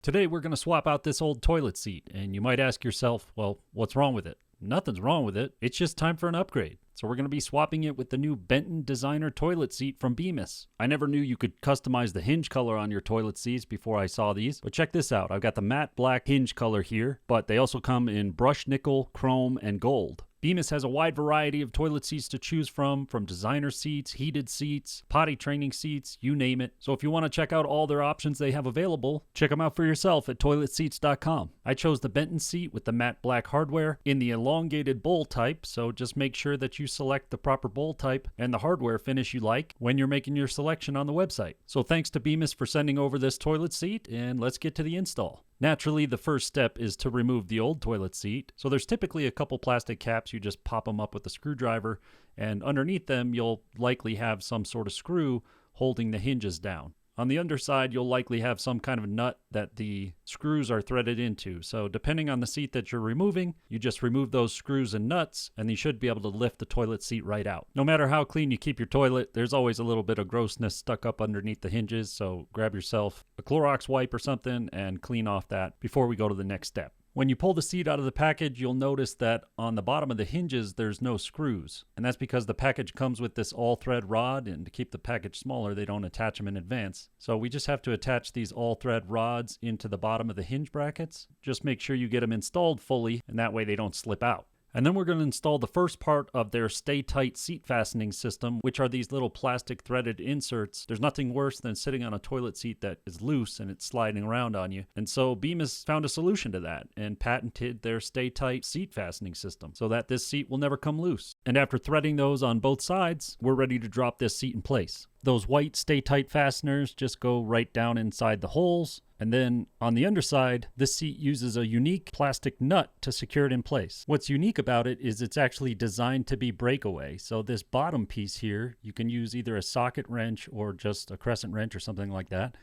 Today we're going to swap out this old toilet seat, and you might ask yourself, well, what's wrong with it? Nothing's wrong with it. It's just time for an upgrade. So we're going to be swapping it with the new Benton designer toilet seat from Bemis. I never knew you could customize the hinge color on your toilet seats before I saw these, but check this out. I've got the matte black hinge color here, but they also come in brushed nickel, chrome, and gold. Bemis has a wide variety of toilet seats to choose from designer seats, heated seats, potty training seats, you name it. So if you want to check out all their options they have available, check them out for yourself at toiletseats.com. I chose the Benton seat with the matte black hardware in the elongated bowl type, so just make sure that you select the proper bowl type and the hardware finish you like when you're making your selection on the website. So thanks to Bemis for sending over this toilet seat, and let's get to the install. Naturally, the first step is to remove the old toilet seat. So there's typically a couple plastic caps. You just pop them up with a screwdriver, and underneath them you'll likely have some sort of screw holding the hinges down. On the underside, you'll likely have some kind of nut that the screws are threaded into. So depending on the seat that you're removing, you just remove those screws and nuts, and you should be able to lift the toilet seat right out. No matter how clean you keep your toilet, there's always a little bit of grossness stuck up underneath the hinges, so grab yourself a Clorox wipe or something and clean off that before we go to the next step. When you pull the seat out of the package, you'll notice that on the bottom of the hinges, there's no screws. And that's because the package comes with this all-thread rod, and to keep the package smaller, they don't attach them in advance. So we just have to attach these all-thread rods into the bottom of the hinge brackets. Just make sure you get them installed fully, and that way they don't slip out. And then we're going to install the first part of their Stay Tight seat fastening system, which are these little plastic threaded inserts. There's nothing worse than sitting on a toilet seat that is loose and it's sliding around on you. And so Bemis found a solution to that and patented their Stay Tight seat fastening system so that this seat will never come loose. And after threading those on both sides, we're ready to drop this seat in place. Those white Stay Tight fasteners just go right down inside the holes. And then on the underside, this seat uses a unique plastic nut to secure it in place. What's unique about it is it's actually designed to be breakaway. So this bottom piece here, you can use either a socket wrench or just a crescent wrench or something like that.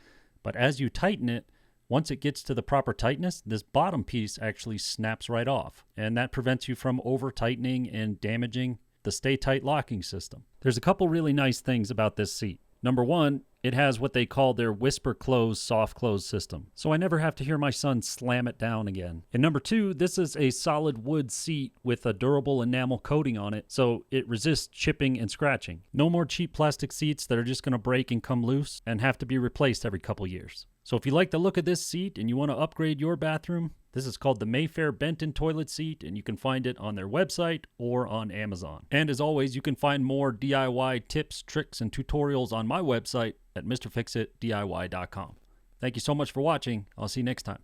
But as you tighten it, once it gets to the proper tightness, this bottom piece actually snaps right off. And that prevents you from over-tightening and damaging the Stay Tight locking system. There's a couple really nice things about this seat. Number one, it has what they call their whisper close, soft close system. So I never have to hear my son slam it down again. And number two, this is a solid wood seat with a durable enamel coating on it, so it resists chipping and scratching. No more cheap plastic seats that are just going to break and come loose and have to be replaced every couple years. So if you like the look of this seat and you want to upgrade your bathroom, this is called the Mayfair Benton toilet seat, and you can find it on their website or on Amazon. And as always, you can find more DIY tips, tricks, and tutorials on my website at MrFixItDIY.com. Thank you so much for watching. I'll see you next time.